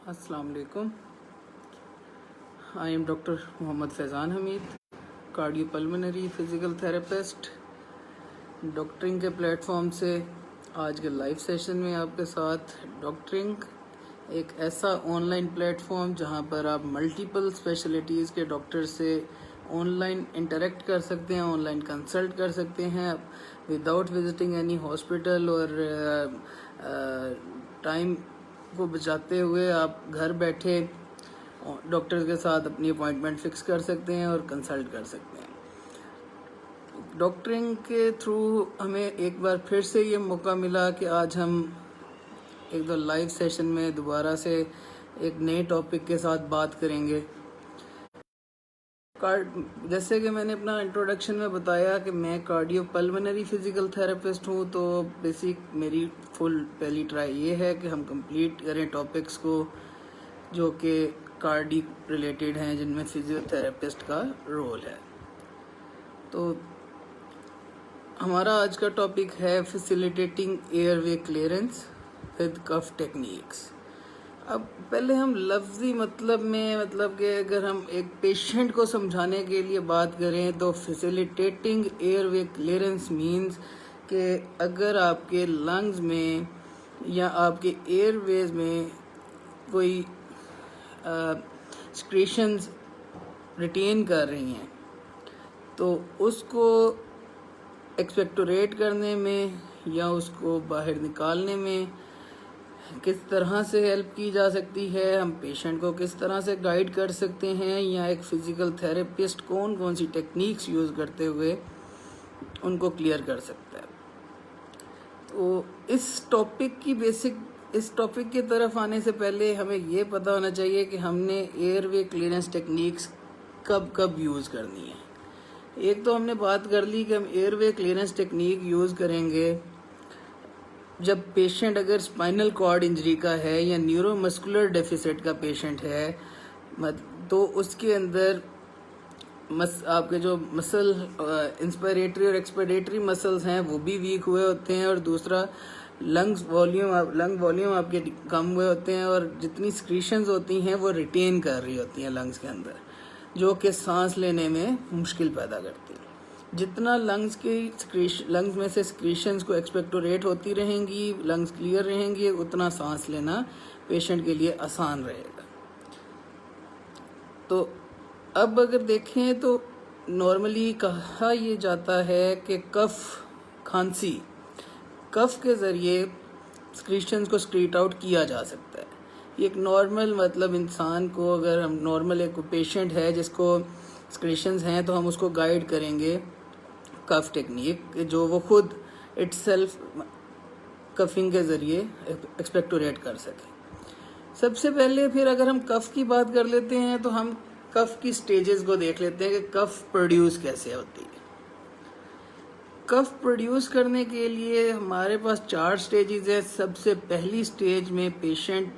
अस्सलाम वालेकुम। I am doctor Mohammad Faizan Hameed, cardiopulmonary physical therapist. Doctoring के प्लेटफॉर्म से आज के लाइव सेशन में आपके साथ डॉक्टरिंग, एक ऐसा ऑनलाइन प्लेटफॉर्म जहां पर आप मल्टीपल स्पेशलिटीज़ के डॉक्टर से ऑनलाइन इंटरेक्ट कर सकते हैं, ऑनलाइन कंसल्ट कर सकते हैं विदाउट विजिटिंग एनी हॉस्पिटल, और टाइम को बचाते हुए आप घर बैठे डॉक्टर के साथ अपनी अपॉइंटमेंट फिक्स कर सकते हैं और कंसल्ट कर सकते हैं। डॉक्टरिंग के थ्रू हमें एक बार फिर से ये मौका मिला कि आज हम एक दो लाइव सेशन में दोबारा से एक नए टॉपिक के साथ बात करेंगे। जैसे कि मैंने अपना इंट्रोडक्शन में बताया कि मैं कार्डियोपल्मोनरी फिज़िकल थेरेपिस्ट हूँ, तो बेसिक मेरी फुल पहली ट्राई ये है कि हम कंप्लीट करें टॉपिक्स को जो कि कार्डिक रिलेटेड हैं, जिनमें फिजियोथेरेपिस्ट का रोल है। तो हमारा आज का टॉपिक है facilitating airway clearance with cough techniques. अब पहले हम लफ्ज़ी मतलब कि अगर हम एक पेशेंट को समझाने के लिए बात करें तो फैसिलिटेटिंग एयरवे क्लियरेंस मींस कि अगर आपके लंग्स में या आपके एयरवेज में कोई सिक्रेशंस रिटेन कर रही हैं तो उसको एक्सपेक्टोरेट करने में या उसको बाहर निकालने में किस तरह से हेल्प की जा सकती है, हम पेशेंट को किस तरह से गाइड कर सकते हैं, या एक फ़िज़िकल थेरेपिस्ट कौन कौन सी टेक्निक्स यूज़ करते हुए उनको क्लियर कर सकता है। तो इस टॉपिक की तरफ आने से पहले हमें ये पता होना चाहिए कि हमने एयरवे क्लियरेंस टेक्निक्स कब कब यूज़ करनी है। एक तो हमने बात कर ली कि हम एयरवे क्लियरेंस टेक्निक यूज़ करेंगे जब पेशेंट अगर स्पाइनल कॉर्ड इंजरी का है या न्यूरोमस्कुलर डेफिसिट का पेशेंट है, तो उसके अंदर आपके जो मसल इंस्पायरेटरी और एक्सपायरेटरी मसल्स हैं वो भी वीक हुए होते हैं, और दूसरा लंग वॉल्यूम आपके कम हुए होते हैं, और जितनी सिक्रीशंस होती हैं वो रिटेन कर रही होती हैं लंग्स के अंदर, जो कि सांस लेने में मुश्किल पैदा करती है। जितना लंग्स में से सिक्रीशंस को एक्सपेक्टोरेट होती रहेंगी, लंग्स क्लियर रहेंगे, उतना सांस लेना पेशेंट के लिए आसान रहेगा। तो अब अगर देखें तो नॉर्मली कहा यह जाता है कि खांसी कफ के ज़रिए सिक्रीशंस को स्क्रीट आउट किया जा सकता है। ये एक नॉर्मल इंसान को, अगर हम नॉर्मल एक पेशेंट है जिसको सिक्रीशंस हैं, तो हम उसको गाइड करेंगे कफ टेक्निक, जो वो खुद इटसेल्फ कफिंग के ज़रिए एक्सपेक्टोरेट कर सके। सबसे पहले फिर अगर हम कफ की बात कर लेते हैं तो हम कफ की स्टेजेस को देख लेते हैं कि कफ प्रोड्यूस कैसे होती है। कफ प्रोड्यूस करने के लिए हमारे पास 4 स्टेजेस है। सबसे पहली स्टेज में पेशेंट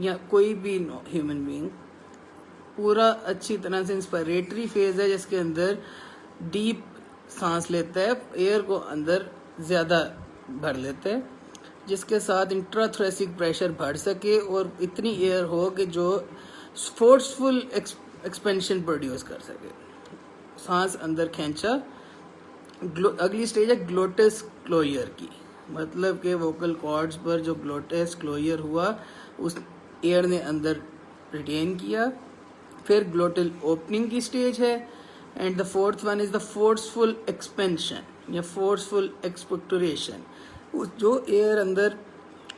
या कोई भी ह्यूमन बीइंग पूरा अच्छी तरह से इंस्पायरेटरी फेज है, जिसके अंदर डीप सांस लेता है, एयर को अंदर ज़्यादा भर लेता है, जिसके साथ इंट्राथोरेसिक प्रेशर बढ़ सके और इतनी एयर हो कि जो फोर्सफुल एक्सपेंशन प्रोड्यूस कर सके, सांस अंदर खींचा। अगली स्टेज है ग्लोटस क्लोयर की, मतलब कि वोकल कॉर्ड्स पर जो ग्लोटस क्लोयर हुआ उस एयर ने अंदर रिटेन किया। फिर ग्लोटल ओपनिंग की स्टेज है, and the fourth one is the forceful expansion या फोर्सफुल एक्सपेक्टोरेशन। जो एयर अंदर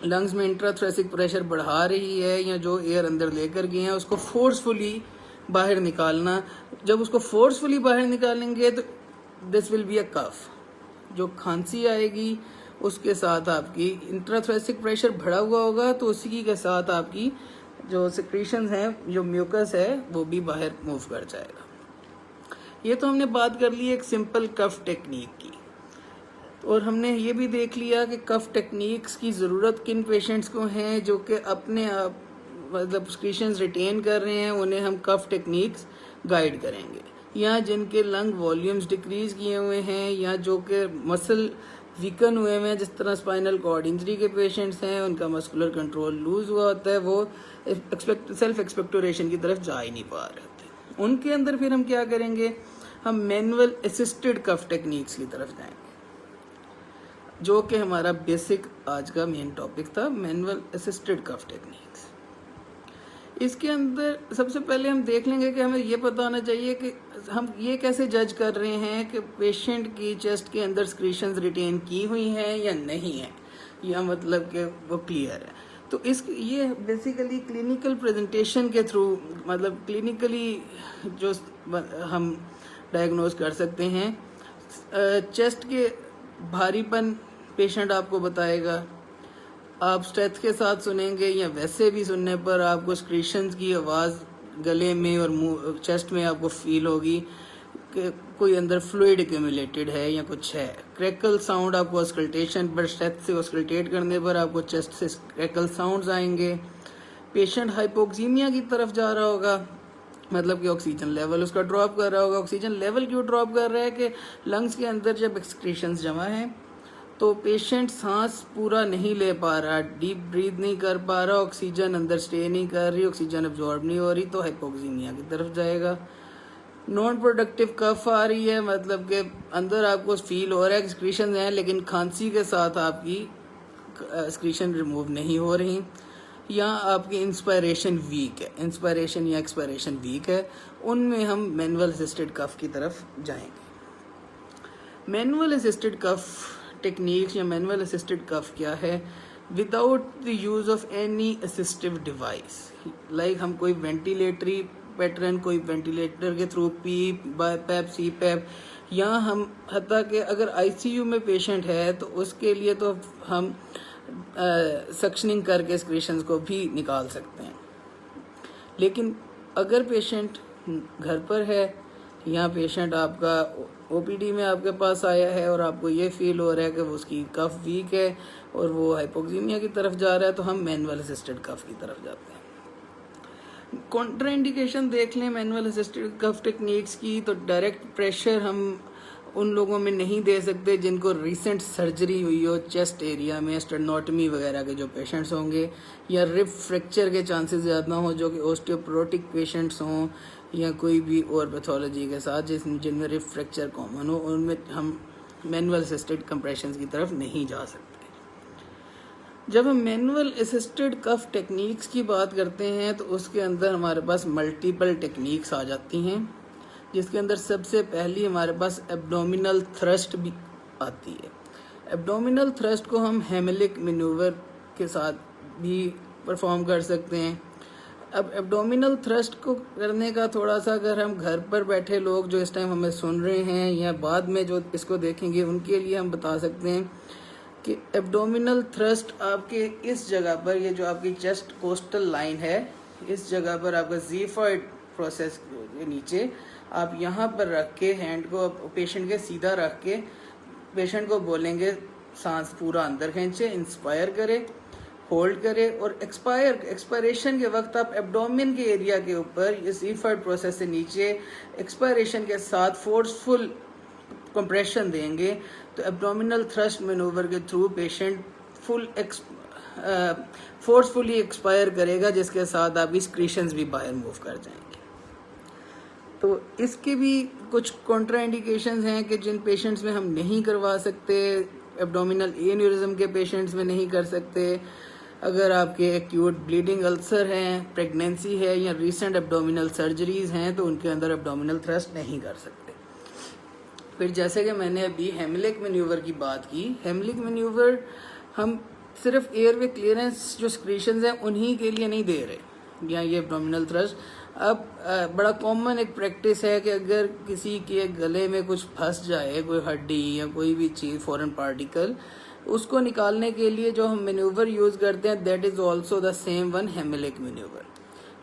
लंग्स में इंट्राथोरेसिक प्रेशर बढ़ा रही है या जो एयर अंदर लेकर गए हैं उसको फोर्सफुली बाहर निकालना। जब उसको फोर्सफुली बाहर निकालेंगे तो दिस विल बी अ कफ। जो खांसी आएगी उसके साथ आपकी इंट्राथोरेसिक प्रेशर बढ़ा हुआ होगा, तो उसी के साथ आपकी जो सिक्रीशंस हैं, जो म्यूकस है, वो भी बाहर मूव कर जाएगा। ये तो हमने बात कर ली एक सिंपल कफ टेक्निक की, और हमने ये भी देख लिया कि कफ टेक्निक्स की ज़रूरत किन पेशेंट्स को है जो कि अपने आप सिक्रीशंस रिटेन कर रहे हैं, उन्हें हम कफ टेक्निक्स गाइड करेंगे। या जिनके लंग वॉल्यूम्स डिक्रीज किए हुए हैं, या जो कि मसल वीकन हुए हैं, जिस तरह स्पाइनल कॉर्ड इंजरी के पेशेंट्स हैं, उनका मस्कुलर कंट्रोल लूज हुआ होता है, वो सेल्फ एक्सपेक्टोरेशन की तरफ जा ही नहीं पा रहे होते। उनके अंदर फिर हम क्या करेंगे, हम मैनुअल असिस्टेड कफ टेक्निक्स की तरफ जाएंगे, जो कि हमारा बेसिक आज का मेन टॉपिक था, मैनुअल असिस्टेड कफ टेक्निक्स। इसके अंदर सबसे पहले हम देख लेंगे कि हमें ये पता होना चाहिए कि हम ये कैसे जज कर रहे हैं कि पेशेंट की चेस्ट के अंदर सिक्रीशंस रिटेन की हुई हैं या नहीं है, या मतलब कि वो क्लियर है। तो ये बेसिकली क्लिनिकल प्रेजेंटेशन के थ्रू, मतलब क्लिनिकली जो हम डायग्नोज कर सकते हैं। चेस्ट के भारीपन पेशेंट आपको बताएगा, आप स्ट्रेथ के साथ सुनेंगे या वैसे भी सुनने पर आपको सिक्रीशंस की आवाज़ गले में और मुंह चेस्ट में आपको फील होगी कि कोई अंदर फ्लूइड एक्यूमुलेटेड है या कुछ है। क्रैकल साउंड आपको ऑस्कल्टेशन पर, स्ट्रेथ से ऑस्कल्टेट करने पर आपको चेस्ट से क्रैकल साउंड्स आएंगे। पेशेंट हाइपोक्सीमिया की तरफ जा रहा होगा, मतलब कि ऑक्सीजन लेवल उसका ड्रॉप कर रहा होगा। ऑक्सीजन लेवल क्यों ड्रॉप कर रहा है कि लंग्स के अंदर जब एक्सक्रीशंस जमा हैं तो पेशेंट सांस पूरा नहीं ले पा रहा, डीप ब्रीथ नहीं कर पा रहा, ऑक्सीजन अंदर स्टे नहीं कर रही, ऑक्सीजन एब्जॉर्ब नहीं हो रही, तो हाइपोक्सीमिया की तरफ जाएगा। नॉन प्रोडक्टिव कफ आ रही है, मतलब कि अंदर आपको फील हो रहा है एक्सक्रीशन हैं, लेकिन खांसी के साथ आपकी एक्सक्रीशन रिमूव नहीं हो रही, या आपकी इंस्पायरेशन वीक है, इंस्पायरेशन या एक्सपायरेशन वीक है, उनमें हम मैनुअल असिस्टेड कफ की तरफ जाएंगे। मैनुअल असिस्टेड कफ टेक्निक्स या मैनुअल असिस्टेड कफ क्या है? Without the use of any assistive device, like हम कोई वेंटिलेटरी पैटर्न, कोई वेंटिलेटर के थ्रू पीप, पैप, सी पैप, या हम हत्ता कि अगर आईसीयू में पेशेंट है तो उसके लिए तो हम सक्शनिंग करके सिक्रीशंस को भी निकाल सकते हैं। लेकिन अगर पेशेंट घर पर है या पेशेंट आपका ओपीडी में आपके पास आया है और आपको ये फील हो रहा है कि उसकी कफ वीक है और वो हाइपोक्सीमिया की तरफ जा रहा है, तो हम मैनुअल असिस्टेड कफ की तरफ जाते हैं। कॉन्ट्राइंडिकेशन देख लें मैनुअल असिस्टेड कफ टेक्निक्स की, तो डायरेक्ट प्रेशर हम उन लोगों में नहीं दे सकते जिनको रिसेंट सर्जरी हुई हो चेस्ट एरिया में, स्टेनोटमी वगैरह के जो पेशेंट्स होंगे, या रिब फ्रैक्चर के चांसेस ज़्यादा हों, जो कि ओस्टियोपोरोटिक पेशेंट्स हों, या कोई भी और पैथोलॉजी के साथ जिनमें रिब फ्रैक्चर कॉमन हो, उनमें हम मैनुअल असिस्टेड कंप्रेशंस की तरफ नहीं जा सकते। जब हम मैनुअल असिस्टेड कफ टेक्निक्स की बात करते हैं तो उसके अंदर हमारे पास मल्टीपल टेक्निक्स आ जाती हैं, जिसके अंदर सबसे पहली हमारे पास एब्डोमिनल थ्रस्ट भी आती है। एब्डोमिनल थ्रस्ट को हम हेमिलिक मैन्यूवर के साथ भी परफॉर्म कर सकते हैं। अब एब्डोमिनल थ्रस्ट को करने का थोड़ा सा, अगर हम घर पर बैठे लोग जो इस टाइम हमें सुन रहे हैं या बाद में जो इसको देखेंगे, उनके लिए हम बता सकते हैं कि एब्डोमिनल थ्रस्ट आपके इस जगह पर, ये जो आपकी चेस्ट कोस्टल लाइन है, इस जगह पर आपका ज़ीफॉइड प्रोसेस के नीचे आप यहाँ पर रख के हैंड को पेशेंट के सीधा रख के पेशेंट को बोलेंगे सांस पूरा अंदर खींचे, इंस्पायर करे, होल्ड करे, और एक्सपायरेशन के वक्त आप एब्डोमेन के एरिया के ऊपर इस ज़ीफॉइड प्रोसेस से नीचे एक्सपायरेशन के साथ फोर्सफुल कंप्रेशन देंगे, तो एब्डोमिनल थ्रस्ट मैनूवर के थ्रू पेशेंट फोर्सफुली एक्सपायर करेगा, जिसके साथ आपकी सिक्रीशंस भी बाहर मूव कर जाएंगे। तो इसके भी कुछ कॉन्ट्राइंडिकेशंस हैं कि जिन पेशेंट्स में हम नहीं करवा सकते, एब्डोमिनल एन्यूरिज्म के पेशेंट्स में नहीं कर सकते, अगर आपके एक्यूट ब्लीडिंग अल्सर हैं, प्रेगनेंसी है या रीसेंट एब्डोमिनल सर्जरीज हैं, तो उनके अंदर एब्डोमिनल थ्रस्ट नहीं कर सकते। फिर जैसे कि मैंने अभी हेमिलिक मैन्यूवर की बात की, हेमिलिक मैन्यूवर हम सिर्फ एयरवे क्लियरेंस जो सिक्रीशंस हैं उन्हीं के लिए नहीं दे रहे, या ये एब्डोमिनल थ्रस्ट। अब बड़ा कॉमन एक प्रैक्टिस है कि अगर किसी के गले में कुछ फंस जाए, कोई हड्डी या कोई भी चीज़, फॉरेन पार्टिकल, उसको निकालने के लिए जो हम मैन्यूवर यूज़ करते हैं, that is also the same one, Heimlich maneuver.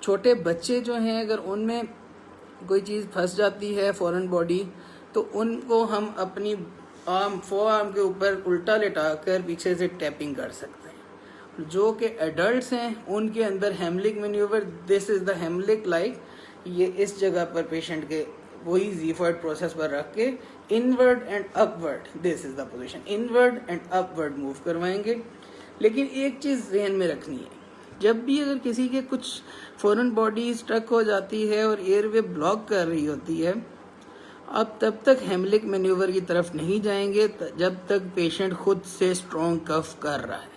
छोटे बच्चे जो हैं, अगर उनमें कोई चीज़ फंस जाती है फॉरेन बॉडी, तो उनको हम अपनी फोर आर्म के ऊपर उल्टा लिटा कर पीछे से टैपिंग कर सकते हैं। जो कि एडल्ट्स हैं उनके अंदर Heimlich maneuver, this is the Heimlich like, ये इस जगह पर पेशेंट के वही जीफर्ड प्रोसेस पर रख के inward and upward, this is the position, inward and upward move करवाएंगे। लेकिन एक चीज ध्यान में रखनी है, जब भी अगर किसी के कुछ फॉरेन बॉडी स्ट्रक हो जाती है और एयरवे ब्लॉक कर रही होती है, आप तब तक हेमलिक मैन्यूवर की तरफ नहीं जाएंगे जब तक पेशेंट खुद से स्ट्रॉन्ग कफ कर रहा है।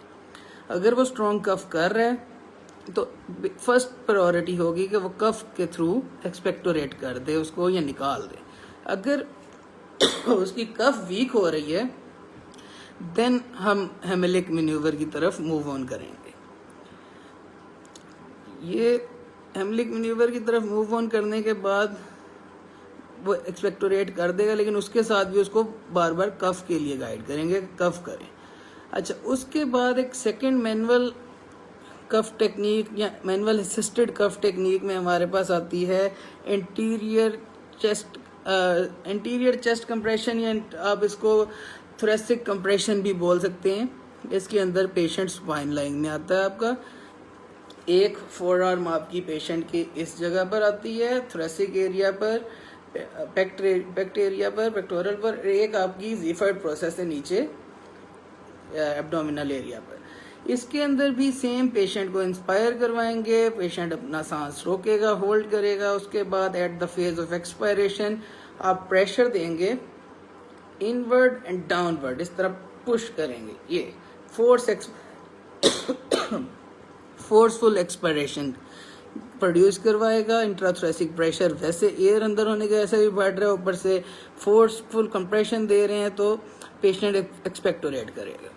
अगर वो स्ट्रॉन्ग कफ कर रहा है तो फर्स्ट प्रायोरिटी होगी कि वो कफ के थ्रू एक्सपेक्टोरेट कर दे उसको या निकाल दे। अगर उसकी कफ वीक हो रही है देन हम हेमलिक मैन्यूवर की तरफ मूव ऑन करेंगे। ये हेमलिक मैन्यूवर की तरफ मूव ऑन करने के बाद वो एक्सपेक्टोरेट कर देगा, लेकिन उसके साथ भी उसको बार बार कफ के लिए गाइड करेंगे, कफ करें। अच्छा, उसके बाद एक सेकंड मैनुअल कफ टेक्निक या मैनुअल असिस्टेड कफ टेक्निक में हमारे पास आती है एंटीरियर चेस्ट कंप्रेशन, या आप इसको थोरेसिक कंप्रेशन भी बोल सकते हैं। इसके अंदर पेशेंट स्पाइन लाइन में आता है आपका, एक फोर आर्म आपकी पेशेंट की इस जगह पर आती है, थोरेसिक एरिया पर, पेक्टेरिया पर, पेक्टोरल पर, एक आपकी जीफर्ड प्रोसेस से नीचे एब्डोमिनल एरिया पर। इसके अंदर भी सेम पेशेंट को इंस्पायर करवाएंगे, पेशेंट अपना सांस रोकेगा, होल्ड करेगा, उसके बाद at the phase of expiration आप प्रेशर देंगे इनवर्ड एंड डाउनवर्ड, इस तरह पुश करेंगे। ये फोर्सफुल एक्सपायरेशन प्रोड्यूस करवाएगा। इंट्राथोरेसिक प्रेशर वैसे एयर अंदर होने के वैसे भी बढ़ रहा है, ऊपर से फोर्सफुल कंप्रेशन दे रहे हैं तो पेशेंट एक्सपेक्टोरेट करेगा।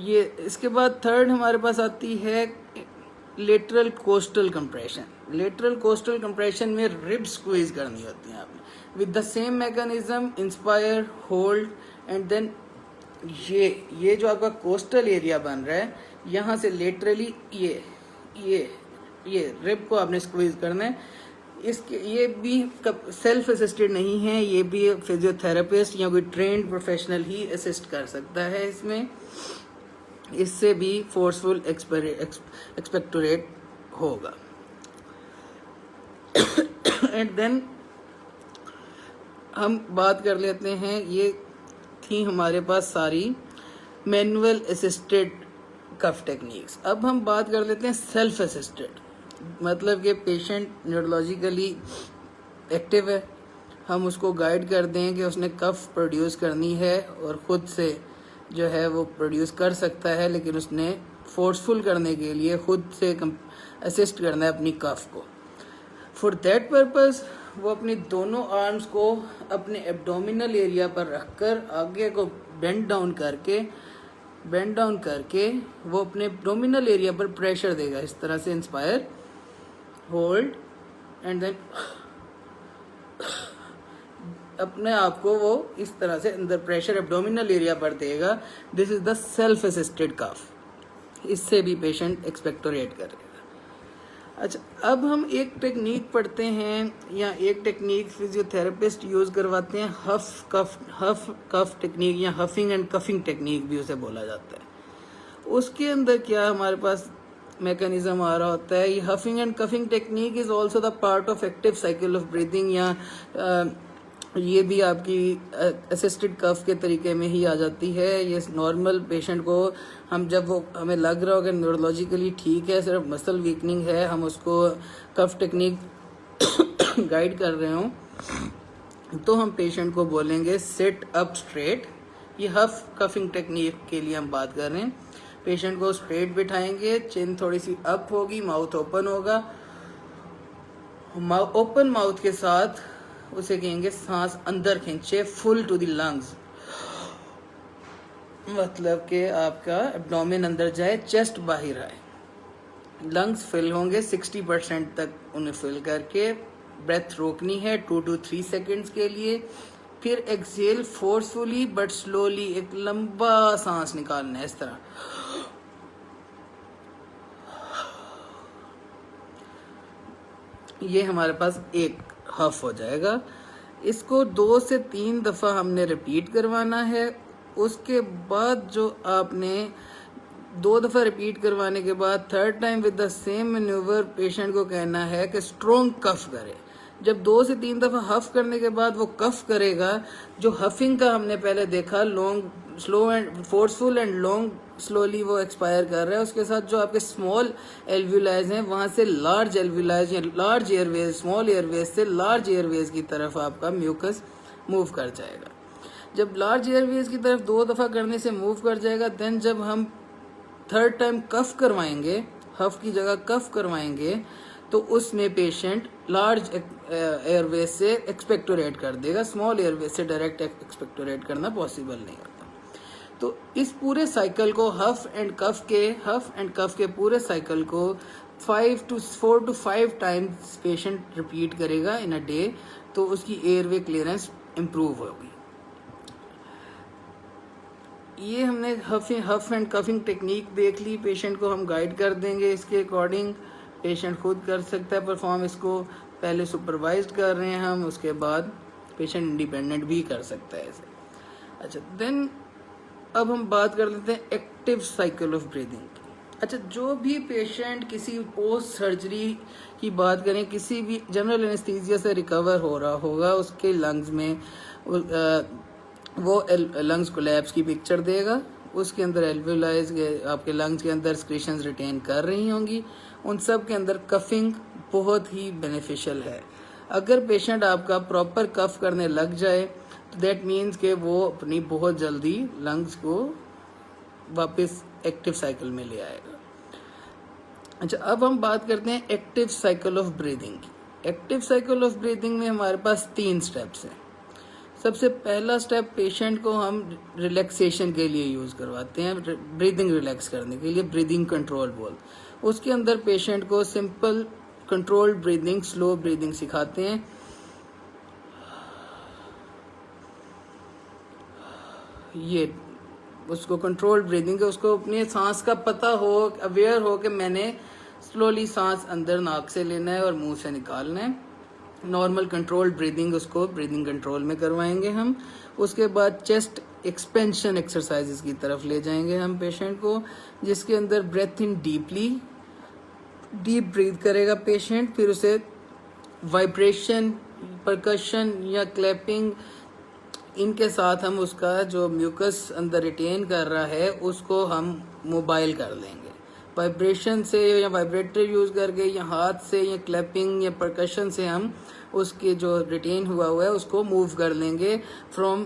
ये इसके बाद थर्ड हमारे पास आती है lateral costal compression. Lateral costal compression में रिब स्क्वीज करनी होती है आपने, with the same mechanism, inspire, hold and then ये जो आपका कोस्टल एरिया बन रहा है, यहाँ से लेटरली ये रिब को आपने स्क्वीज करना है। इसके ये भी सेल्फ असिस्टेड नहीं है, ये भी फिजियोथेरेपिस्ट या कोई ट्रेन्ड प्रोफेशनल ही असिस्ट कर सकता है इसमें। इससे भी फोर्सफुल एक्सपेक्टोरेट होगा। एंड देन हम बात कर लेते हैं, ये थी हमारे पास सारी मैनुअल असिस्टेड कफ टेक्निक्स। अब हम बात कर लेते हैं सेल्फ असिस्टेड, मतलब कि पेशेंट न्यूरोलॉजिकली एक्टिव है, हम उसको गाइड कर दें कि उसने कफ प्रोड्यूस करनी है और खुद से जो है वो प्रोड्यूस कर सकता है, लेकिन उसने फोर्सफुल करने के लिए खुद से असिस्ट करना है अपनी कफ को। फॉर दैट पर्पस वो अपनी दोनों आर्म्स को अपने एब्डोमिनल एरिया पर रखकर आगे को बेंड डाउन करके वो अपने एब्डोमिनल एरिया पर प्रेशर देगा, इस तरह से इंस्पायर, होल्ड एंड देन अपने आप को वो इस तरह से अंदर प्रेशर एब्डोमिनल एरिया पर देगा। This is the self assisted cough, इससे भी पेशेंट एक्सपेक्टोरेट करेगा। अच्छा, अब हम एक टेक्निक पढ़ते हैं या एक टेक्निक फिजियोथेरेपिस्ट यूज करवाते हैं, हफ कफ टेक्निक या हफिंग एंड कफिंग टेक्निक भी उसे बोला जाता है। उसके अंदर क्या हमारे पास मैकेनिज्म आ रहा होता है, ये huffing and coughing technique is also the part of active cycle of breathing, या ये भी आपकी असिस्टेड कफ के तरीके में ही आ जाती है। ये नॉर्मल पेशेंट को हम जब वो हमें लग रहा हो कि न्यूरोलॉजिकली ठीक है, सिर्फ मसल वीकनिंग है, हम उसको कफ टेक्निक गाइड कर रहे हों, तो हम पेशेंट को बोलेंगे सिट अप स्ट्रेट। ये हफ कफिंग टेक्निक के लिए हम बात कर रहे हैं। पेशेंट को स्ट्रेट बिठाएंगे, चिन थोड़ी सी अप होगी, माउथ ओपन होगा, ओपन माउथ के साथ उसे कहेंगे सांस अंदर खींचे, फुल टू द लंग्स, मतलब कि आपका एब्डोमेन अंदर जाए, चेस्ट बाहर आए, लंग्स फिल होंगे 60% तक, उन्हें फिल करके ब्रेथ रोकनी है 2 to 3 सेकेंड्स के लिए। फिर एक्सेल फोर्सफुली बट स्लोली एक लंबा सांस निकालना है, इस तरह। ये हमारे पास एक हफ हो जाएगा। इसको 2 से 3 दफ़ा हमने रिपीट करवाना है। उसके बाद जो आपने 2 दफ़ा रिपीट करवाने के बाद third time with the same manoeuvre patient को कहना है कि स्ट्रॉन्ग कफ करे। जब 2 से 3 दफ़ा हफ करने के बाद वो कफ करेगा, जो हफिंग का हमने पहले देखा, long slow and forceful and long slowly वो एक्सपायर कर रहा है, उसके साथ जो आपके स्मॉल एल्व्यूलाइज हैं वहाँ से लार्ज एल्व्यूलाइज या लार्ज एयरवेज, स्मॉल एयरवेज से लार्ज एयरवेज की तरफ आपका म्यूकस मूव कर जाएगा। जब लार्ज एयरवेज की तरफ 2 दफ़ा करने से मूव कर जाएगा, देन जब हम 3rd टाइम कफ करवाएंगे, हफ की जगह कफ करवाएंगे, तो उसमें पेशेंट लार्ज एयरवेज से एक्सपेक्टोरेट कर देगा, स्मॉल एयरवेज से डायरेक्ट एक्सपेक्टोरेट करना पॉसिबल नहीं होता। तो इस पूरे साइकिल को हफ एंड कफ के पूरे साइकिल को 4 to 5 टाइम्स पेशेंट रिपीट करेगा इन अ डे, तो उसकी एयरवे क्लियरेंस इम्प्रूव होगी। ये हमने हफ एंड कफिंग टेक्निक देख ली, पेशेंट को हम गाइड कर देंगे इसके अकॉर्डिंग, पेशेंट खुद कर सकता है परफॉर्म, इसको पहले सुपरवाइज्ड कर रहे हैं हम, उसके बाद पेशेंट इंडिपेंडेंट भी कर सकता है इसे। अच्छा, देन अब हम बात कर लेते हैं एक्टिव साइकिल ऑफ ब्रीदिंग की। अच्छा, जो भी पेशेंट किसी पोस्ट सर्जरी की बात करें, किसी भी जनरल एनेस्थीसिया से रिकवर हो रहा होगा, उसके लंग्स में वो लंग्स कोलैप्स की पिक्चर देगा, उसके अंदर एल्वेलाइज आपके लंग्स के अंदर सिक्रीशंस रिटेन कर रही होंगी, उन सब के अंदर कफिंग बहुत ही बेनिफिशियल है। अगर पेशेंट आपका प्रॉपर कफ करने लग जाए तो दैट मीन्स कि वो अपनी बहुत जल्दी लंग्स को वापस एक्टिव साइकिल में ले आएगा। अच्छा, अब हम बात करते हैं एक्टिव साइकिल ऑफ ब्रीदिंग की। एक्टिव साइकिल ऑफ ब्रीदिंग में हमारे पास 3 स्टेप्स हैं। सबसे पहला स्टेप, पेशेंट को हम रिलैक्सेशन के लिए यूज़ करवाते हैं, ब्रीदिंग रिलैक्स करने के लिए, ब्रीदिंग कंट्रोल बोल। उसके अंदर पेशेंट को simple controlled breathing, slow breathing सिखाते हैं। ये उसको कंट्रोल्ड ब्रीदिंग है, उसको अपने सांस का पता हो, अवेयर हो कि मैंने स्लोली सांस अंदर नाक से लेना है और मुंह से निकालना है। नॉर्मल कंट्रोल्ड ब्रीदिंग, उसको ब्रीदिंग कंट्रोल में करवाएंगे हम। उसके बाद चेस्ट एक्सपेंशन एक्सरसाइजेस की तरफ ले जाएंगे हम पेशेंट को, जिसके अंदर breath in deeply, deep breath करेगा पेशेंट, फिर उसे वाइब्रेशन, परकशन या क्लैपिंग, इनके साथ हम उसका जो म्यूकस अंदर रिटेन कर रहा है उसको हम मोबाइल कर देंगे। वाइब्रेशन से या वाइब्रेटर यूज़ करके या हाथ से या क्लैपिंग या परकशन से हम उसके जो रिटेन हुआ है उसको मूव कर लेंगे from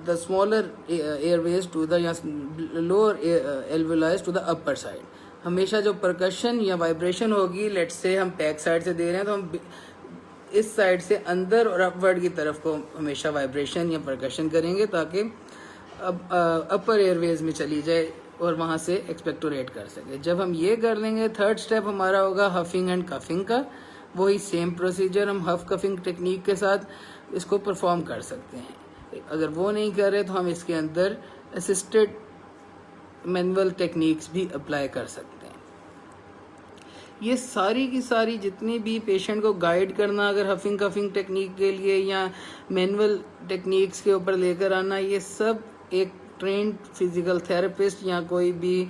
the smaller airways to the या lower alveoli to the upper side. हमेशा जो परकशन या वाइब्रेशन होगी, लेट्स से हम बैक साइड से दे रहे हैं तो हम इस साइड से अंदर और अपवर्ड की तरफ को हमेशा वाइब्रेशन या परकशन करेंगे ताकि अब अपर एयरवेज में चली जाए और वहाँ से एक्सपेक्टोरेट कर सके। जब हम ये कर लेंगे, 3rd स्टेप हमारा होगा हफिंग एंड कफिंग का। वही सेम प्रोसीजर हम हफ कफिंग टेक्निक के साथ इसको परफॉर्म कर सकते हैं। अगर वो नहीं कर रहे तो हम इसके अंदर असिस्टेड मैनुअल टेक्निक्स भी अप्लाई कर सकते हैं। ये सारी की सारी जितनी भी पेशेंट को गाइड करना, अगर हफिंग कफिंग टेक्निक के लिए या मैनुअल टेक्निक्स के ऊपर लेकर आना, ये सब एक ट्रेंड फिजिकल थेरेपिस्ट या कोई भी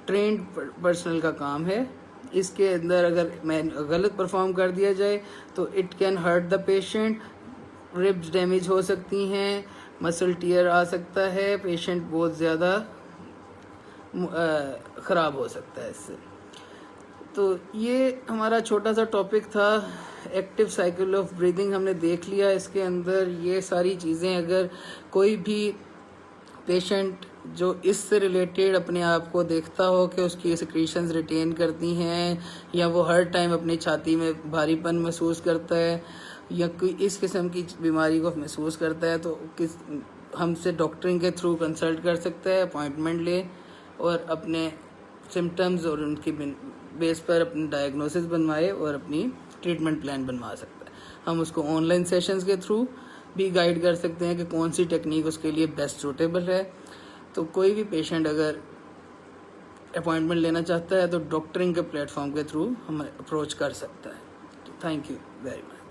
ट्रेंड पर्सनल का काम है। इसके अंदर अगर मैं गलत परफॉर्म कर दिया जाए तो it can hurt the patient, ribs damage हो सकती हैं, मसल टियर आ सकता है, पेशेंट बहुत ज़्यादा ख़राब हो सकता है इससे। तो ये हमारा छोटा सा टॉपिक था, एक्टिव साइकिल ऑफ ब्रीदिंग हमने देख लिया। इसके अंदर ये सारी चीज़ें, अगर कोई भी पेशेंट जो इससे रिलेटेड अपने आप को देखता हो कि उसकी सिक्रीशंस रिटेन करती हैं या वो हर टाइम अपनी छाती में भारीपन महसूस करता है या कोई इस किस्म की बीमारी को महसूस करता है, तो हमसे डॉक्टरिंग के थ्रू कंसल्ट कर सकता है, अपॉइंटमेंट ले और अपने सिम्टम्स और उनकी बेस पर अपनी डायग्नोसिस बनवाए और अपनी ट्रीटमेंट प्लान बनवा सकता है। हम उसको ऑनलाइन सेशंस के थ्रू भी गाइड कर सकते हैं कि कौन सी टेक्निक उसके लिए बेस्ट सूटेबल है। तो कोई भी पेशेंट अगर अपॉइंटमेंट लेना चाहता है तो डॉक्टरिंग के प्लेटफॉर्म के थ्रू हमें अप्रोच कर सकता है। Thank you very much.